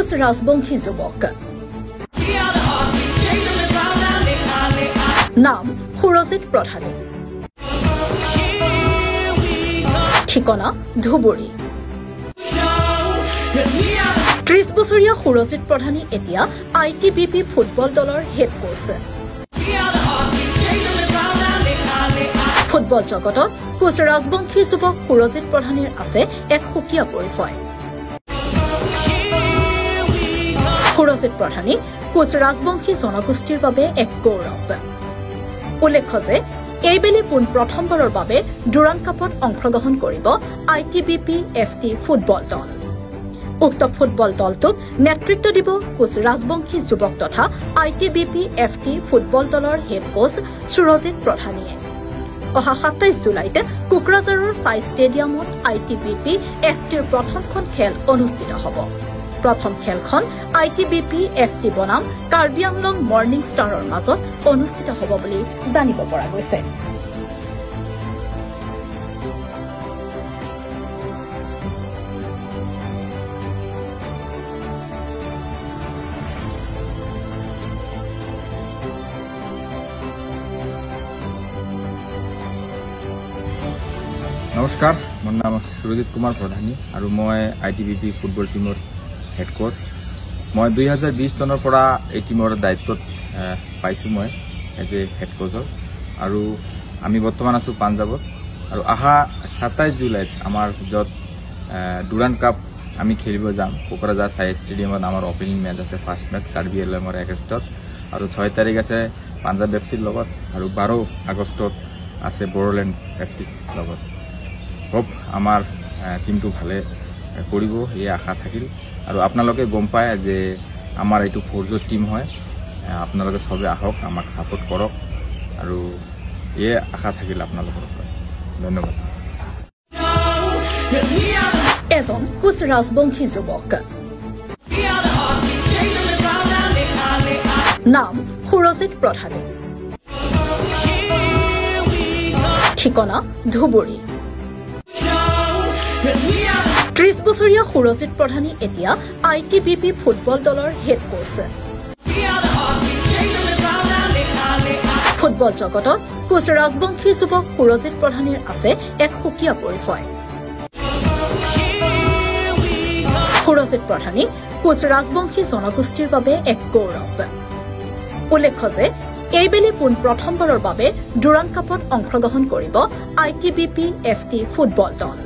কোচ ৰাজবংশী যুৱক। নাম সুৰজিত প্ৰধানী। ঠিকনা ধুবুৰী। 30 বছৰীয়া সুৰজিত প্ৰধানী এতিয়া ITBP ফুটবল দলৰ হেড কোচ। ফুটবল জগতত কোচ ৰাজবংশী যুৱক সুৰজিত প্ৰধানীৰ আছে এক সুকীয়া পৰিচয়। সুৰজিত প্ৰধানী কোচ ৰাজবংশী জনগোষ্ঠীৰ বাবে এক গৌৰৱ। উল্লেখ্য যে এইবেলি প্ৰথমবাৰৰ বাবে ডুৰাণ্ড কাপত অংশগ্ৰহণ কৰিব ITBP FT ফুটবল দল। উক্ত ফুটবল দলটোক নেতৃত্ব দিব কোচ ৰাজবংশী যুৱক তথা ITBP FT ফুটবল দলৰ হেড কোচ সুৰজিত প্ৰধানীয়ে। অহা 27 জুলাইত কোকৰাঝাৰৰ চাই ষ্টেডিয়ামত ITBP FTৰ প্ৰথমখন খেল অনুষ্ঠিত হ'ব। প্ৰথম খেলখন ITBP FT বনাম কাৰ্বি আংলং মৰ্ণিং ষ্টাৰৰ মাজত অনুষ্ঠিত হ'ব বুলি জানিব পৰা গৈছে। নমস্কাৰ, মোৰ নাম সুৰজিত কুমাৰ প্ৰধানী আৰু মই ITBP ফুটবল টিমৰ হেড কোচ। মই 2020 চনৰ পৰা এই টিমৰ দায়িত্বত পাইছোঁ মই এজ এ হেড কোচৰ। আৰু আমি বৰ্তমান আছোঁ পাঞ্জাৱত। আৰু অহা 27 জুলাইত আমাৰ য'ত ডুৰাণ্ড কাপ আমি খেলিব যাম কোকৰাঝাৰ চাই ষ্টেডিয়ামত আমাৰ অপেনিং মেচ আছে। ফাৰ্ষ্ট মেচ কাৰ্বি আংলঙৰ এগেইনষ্টত আৰু 6 তাৰিখ আছে পাঞ্জাৱ এফচিৰ লগত আৰু 12 আগষ্টত আছে বড়োলেণ্ড এফচিৰ লগত। হোপ আমাৰ টিমটো ভালে কৰিব এই আশা থাকিল। আৰু আপোনালোকে গম পায় যে আমাৰ এইটো ফ'ৰ্জৰ টিম হয়। আপোনালোকে চবে আহক, আমাক ছাপোৰ্ট কৰক আৰু এই আশা থাকিল আপোনালোকৰ পৰা। ধন্যবাদ। এজন কোচ ৰাজবংশী যুৱক। নাম সুৰজিত প্ৰধানী। ঠিকনা ধুবুৰী। 30 বছৰীয়া সুৰজিত প্ৰধানী এতিয়া ITBP ফুটবল দলৰ হেড কোচ। ফুটবল জগতত কোচ ৰাজবংশী যুৱক সুৰজিত প্ৰধানীৰ আছে এক সুকীয়া পৰিচয়। সুৰজিত প্ৰধানী কোচ ৰাজবংশী জনগোষ্ঠীৰ বাবে এক গৌৰৱ। উল্লেখ্য যে এইবেলি প্ৰথমবাৰৰ বাবে ডুৰাণ্ড কাপত অংশগ্ৰহণ কৰিব ITBP FT ফুটবল দল।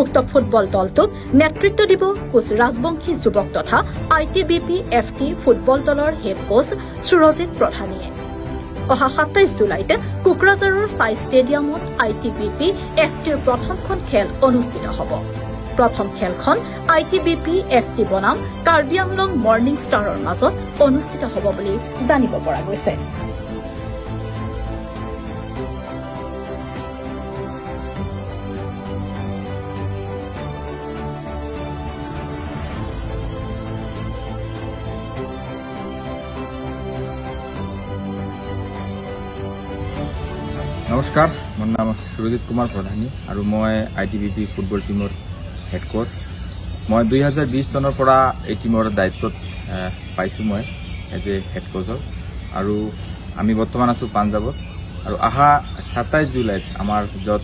উক্ত ফুটবল দলটোক নেতৃত্ব দিব কোচ ৰাজবংশী যুৱক তথা ITBP FT ফুটবল দলৰ হেড কোচ সুৰজিত প্ৰধানীয়ে। অহা 27 জুলাইত কোকৰাঝাৰৰ চাই ষ্টেডিয়ামত ITBP FTৰ প্ৰথমখন খেল অনুষ্ঠিত হ'ব। প্ৰথম খেলখন ITBP FT বনাম কাৰ্বি আংলং মৰ্ণিং ষ্টাৰৰ মাজত অনুষ্ঠিত হ'ব বুলি জানিব পৰা গৈছে। নমস্কাৰ, মোৰ নাম সুৰজিত কুমাৰ প্ৰধানী আৰু মই ITBP ফুটবল টিমৰ হেড কোচ। মই 2020 চনৰ পৰা এই টিমৰ দায়িত্বত পাইছোঁ মই এজ এ হেড কোচৰ। আৰু আমি বৰ্তমান আছোঁ পাঞ্জাৱত। আৰু অহা 27 জুলাইত আমাৰ য'ত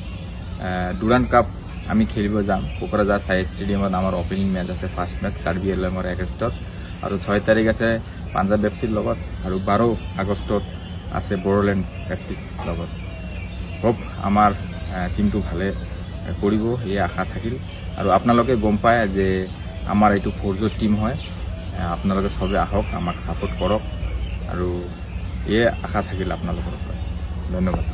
ডুৰাণ্ড কাপ আমি খেলিব যাম কোকৰাঝাৰ চাই ষ্টেডিয়ামত আমাৰ অপেনিং মেচ আছে। ফাৰ্ষ্ট মেচ কাৰ্বি আংলঙৰ এগেইনষ্টত আৰু 6 তাৰিখ আছে পাঞ্জাৱ এফচিৰ লগত আৰু 12 আগষ্টত আছে বড়োলেণ্ড এফচিৰ লগত। হোপ আমাৰ টিমটো ভালে কৰিব এই আশা থাকিল। আৰু আপোনালোকে গম পায় যে আমাৰ এইটো ফ'ৰ্জৰ টিম হয়। আপোনালোকে চবে আহক, আমাক ছাপোৰ্ট কৰক আৰু এই আশা থাকিল আপোনালোকৰ পৰা। ধন্যবাদ।